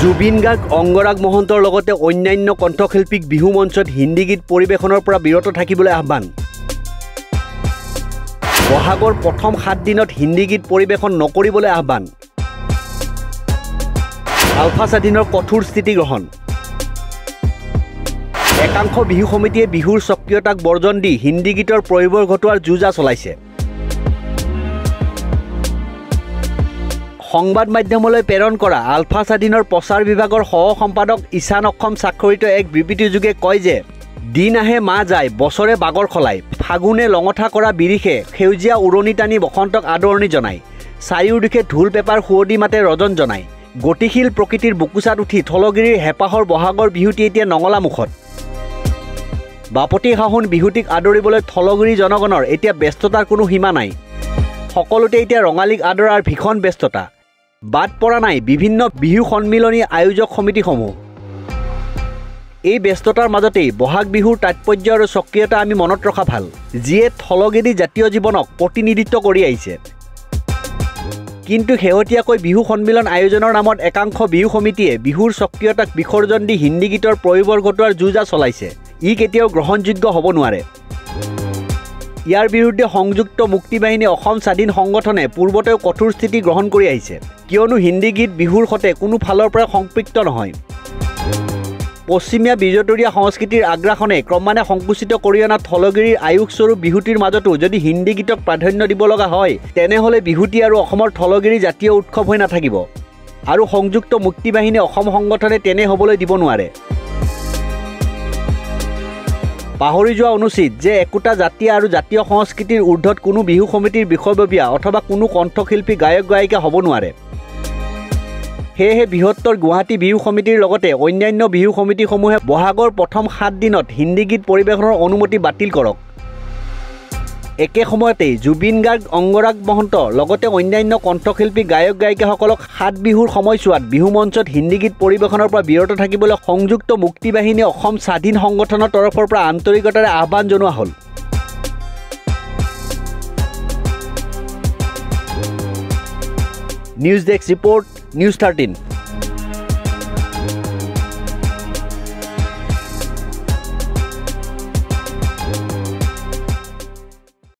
জুবিন গাৰ্গ অংগৰাগ মহন্তৰ লগতে অন্যান্য কণ্ঠশিল্পীক বিহু মঞ্চত হিন্দী গীত পৰিৱেশনৰ পৰা বিৰত থাকিবলৈ আহ্বান বহাগৰ প্ৰথম 7 দিনত হিন্দী গীত পৰিৱেশন নকৰিবলৈ আহ্বান আলফা স্বাধীনৰ কঠোৰ স্থিতি গ্ৰহণ একাংশ বিহু সমিতিয়ে বিহুৰ সক্ৰিয়তাক বৰ্জন দি হিন্দী গীতৰ প্ৰয়োগ ঘটোৱাৰ যোজা চলাইছে সংবাদ মাধ্যমলৈ প্ৰেৰণ কৰা আলফা স্বাধীনৰ প্ৰচাৰ বিভাগৰ সহ সম্পাদক ঈশান অক্ষম স্বাক্ষৰিত এক বিবৃতিযোগে কয় যে দিন আহে মা যায় বছৰে বাগৰ খলাই ফাগুনে লঙঠা কৰা বিৰিখে সেউজীয়া উৰণি টানি বসন্তক আদৰণি জনায় চাৰিওদিশে ঢোল পেপাৰ সুৱদি মাতে ৰজন জনায় গতিশীল প্ৰকৃতিৰ বুকুচাত উঠি থলগিৰিৰ হেপাহৰ বহাগৰ বিহুটি এতিয়া নঙলা মুখত বাপতি সাহোন বিহুটিক আদৰিবলৈ থলগিৰি জনগণৰ এতিয়া ব্যস্ততাৰ কোনো সীমা নাই সকলোতে এতিয়া ৰঙালীক আদৰাৰ ভীষণ ব্যস্ততা বাদ পৰা নাই বিভিন্ন বিহু সন্মিলনী আয়োজক সমিতিসমূহ এই ব্যস্ততাৰ মাজতেই বহাগ বিহুৰ তাৎপৰ্য আৰু সক্ৰিয়তা আমি মনত ৰখা ভাল যিয়ে থলগিৰি জাতীয় জীৱনক প্ৰতিনিধিত্ব কৰি আহিছে কিন্তু শেহতীয়াকৈ বিহু সন্মিলন আয়োজনৰ নামত একাংশ বিহু সমিতিয়ে বিহুৰ সক্ৰিয়তাক বিসৰ্জন দি হিন্দী গীতৰ প্ৰয়োগ ঘটোৱাৰ যোজা চলাইছে ই কেতিয়াও গ্ৰহণযোগ্য হ'ব নোৱাৰে ইয়াৰ বিৰুদ্ধে সংযুক্ত মুক্তি বাহিনী অসম স্বাধীন সংগঠনে পূৰ্বতেও কঠোৰ স্থিতি গ্ৰহণ কৰি আহিছে কিয়নো হিন্দী গীত বিহুৰ সৈতে কোনো ফালৰ পৰা সংপৃক্ত নহয় পশ্চিমীয়া বিজতৰীয়া সংস্কৃতিৰ আগ্ৰাসনে ক্ৰমান্বয়ে সংকুচিত কৰি অনা থলগিৰিৰ আয়ুসস্বৰূপ বিহুটিৰ মাজতো যদি হিন্দী গীতক প্ৰাধান্য দিব লগা হয় তেনেহ'লে বিহুটি আৰু অসমৰ থলগিৰি জাতীয় উৎসৱ হৈ নাথাকিব আৰু সংযুক্ত মুক্তি বাহিনী অসম সংগঠনে তেনে হ'বলৈ দিব নোৱাৰে পাহৰি যোৱা অনুচিত যে একোটা জাতি আৰু জাতীয় সংস্কৃতিৰ ঊৰ্ধত কোনো বিহু সমিতিৰ বিষয়ববীয়া অথবা কোনো কণ্ঠশিল্পী গায়ক গায়িকা হ'ব নোৱাৰে সেয়েহে বৃহত্তৰ গুৱাহাটী বিহু সমিতিৰ লগতে অন্যান্য বিহু সমিতিসমূহে বহাগৰ প্ৰথম 7 দিনত হিন্দী গীত পৰিৱেশনৰ অনুমতি বাতিল কৰক একে সময়তে জুবিন গাৰ্গ অংগৰাগ মহন্ত লগতে অন্যান্য কণ্ঠশিল্পী গায়ক গায়িকাসকলক 7 বিহুৰ সময়ছোৱাত বিহু মঞ্চত হিন্দী গীত পৰিৱেশনৰ পৰা বিৰত থাকিবলৈ সংযুক্ত মুক্তি বাহিনী অসম স্বাধীন সংগঠনৰ তৰফৰ পৰা আন্তৰিকতাৰে আহ্বান জনোৱা হ'ল নিউজ ডেস্ক ৰিপৰ্ট নিউজ 13